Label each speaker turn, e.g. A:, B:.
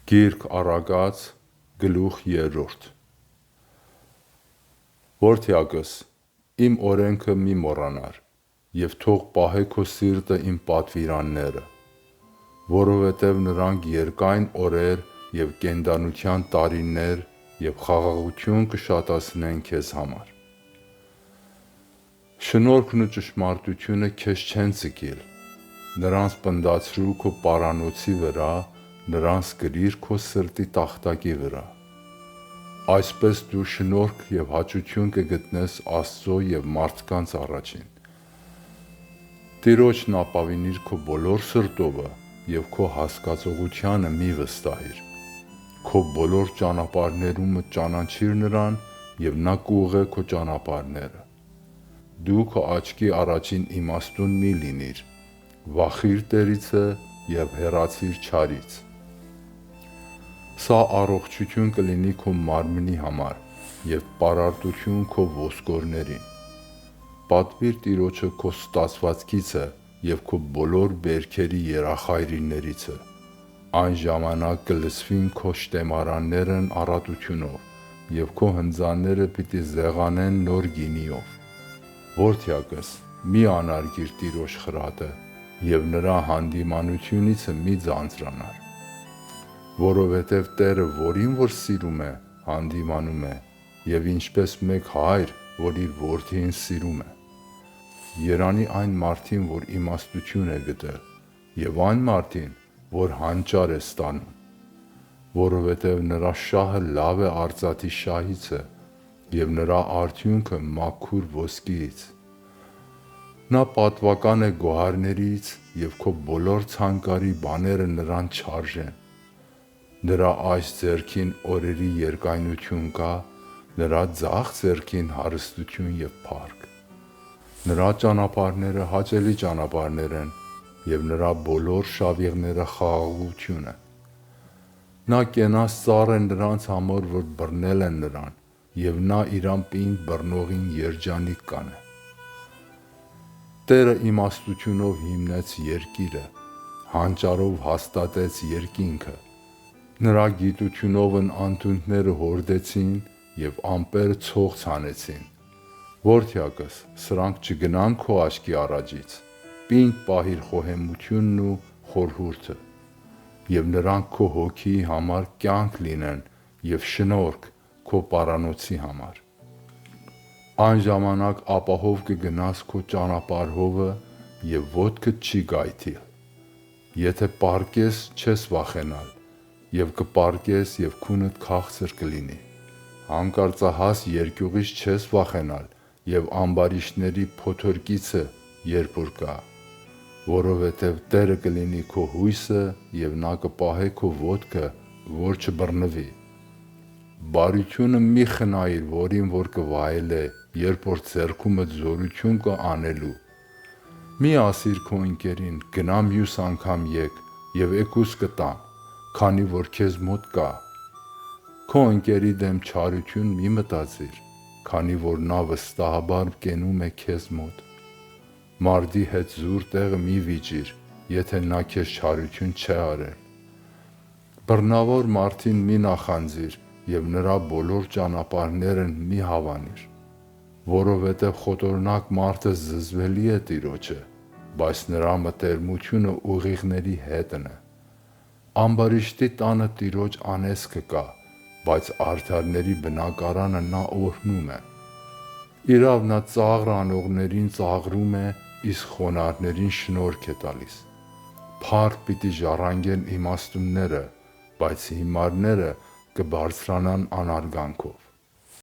A: Գիրք Առագած, գլուխ 3 Որդյակս, իմ օրենքը մի մոռանար, և թող պահե քո սիրտը իմ պատվիրանները, որովհետև նրանք երկայն օրեր և կենդանության տարիներ և խաղաղություն կշատացնեն քեզ համար։ Շնորհքն ու ճշմարտությունը քեզ չեն ձգիլ, նրանց պնդացրու քո պարանոցի վրա, նրանց գրիր քո սրտի տախտակի վրա։ Այսպես դու շնորհք և հաճություն կգտնես Աստծո և մարդկանց առաջին։ Տիրոջն ապավինիր քո բոլոր սրտովը և քո հասկացողությանը մի վստահիր։ Քո բոլոր ճանապարհներումը ճանաչիր նրան, և նա կուղղե քո ճանապարհները։ Դու քո աչքի առաջին իմաստուն մի լինիր, վախիր Տերիցը և հեռացիր չարից։ Սա առողջություն կլինի քո մարմնի համար և պարարտություն քո ոսկորներին։ Պատվիր Տիրոջը քո ստացվածքիցը և քո բոլոր բերքերի երախայրիներիցը։ Այն ժամանակ կլսվին քո շտեմարաններն առատությունով, և քո հնձանները պիտի զեղանեն նոր գինիով։ Որդյակս, մի անարգիր Տիրոջ խրատը և նրա հանդիմանությունիցը մի ձանձրանար։ Որովհետև Տերը որին որ սիրում է, հանդիմանում է, և ինչպես մեկ հայր, որ իր որդին սիրում է։ Երանի այն մարդին, որ իմաստություն է գտել, և այն մարդին, որ հանճար է ստանում, որովհետև նրա շահը լավ է արծաթի շահիցը, և նրա արդյունքը մաքուր ոսկիից։ Նա պատվական է գոհարներից, և քո բոլոր ցանկարի բաները նրան չարժեն։ Նրա այս ձեռքին օրերի երկայնություն կա, նրա ձախ ձեռքին հարստություն և փառք։ Նրա ճանապարհները հաճելի ճանապարհներ են, և նրա բոլոր շավիղները խաղաղություն են։ Նա կենաց ծառ է նրանց համար, որ բռնել են նրան, և նա իրան պինդ բռնողին երջանիկ կանե։ Տերը իմաստությունով հիմնեց երկիրը, հանճարով հաստատեց երկինքը։ Նրա գիտությունովն անդունդները հորդեցին, և ամպերը ցող ցանեցին։ Որդյակս, սրանք չգնան քո աչքի առաջից, պինդ պահիր խոհեմությունն ու խորհուրդը, և նրանք քո հոգիի համար կյանք լինեն և շնորհք քո պարանոցի համար։ Այն ժամանակ ապահով կգնաս քո ճանապարհովը, և ոտքդ չի գայթիլ։ Եթե պառկես, չես վախենալ, և կպառկես, և քունդ քաղցր կլինի։ Հանկարծահաս երկյուղից չես վախենալ, և ամբարիշտների փոթորկիցը երբ որ գա։ Որովհետև Տերը կլինի քո հույսը, և նա կպահե քո ոտքը, որ չբռնվի։ Բարությունը մի խնայիր, որին որ կվայելե, երբ որ ձեռքումդ զորություն կա անելու։ Մի ասիր քո ընկերին. գնա մյուս անգամ եկ, և էգուս կտամ, քանի որ քեզ մոտ կա։ Քո ընկերի դեմ չարություն մի մտածիր, քանի որ նա վստահաբար կենում է քեզ մոտ։ Մարդի հետ զուր տեղը մի վիճիր, եթե նա քեզ չարություն չէ արել։ Բռնավոր մարդին մի նախանձիր, և նրա բոլոր ճանապարհներն մի հավանիր։ Որովհետև խոտորնակ մարդը զզվելի է Տիրոջը, բայց նրա մտերմությունը ուղիղների հետն է։ Ամբարիշտի տանը Տիրոջ անեծքը կա, բայց արդարների բնակարանը նա օրհնում է։ Իրավ, նա ծաղր անողներին ծաղրում է, իսկ խոնարհներին շնորհք է տալիս։ Փառք պիտի ժառանգեն իմաստունները, բայց հիմարները կբարձրանան անարգանքով։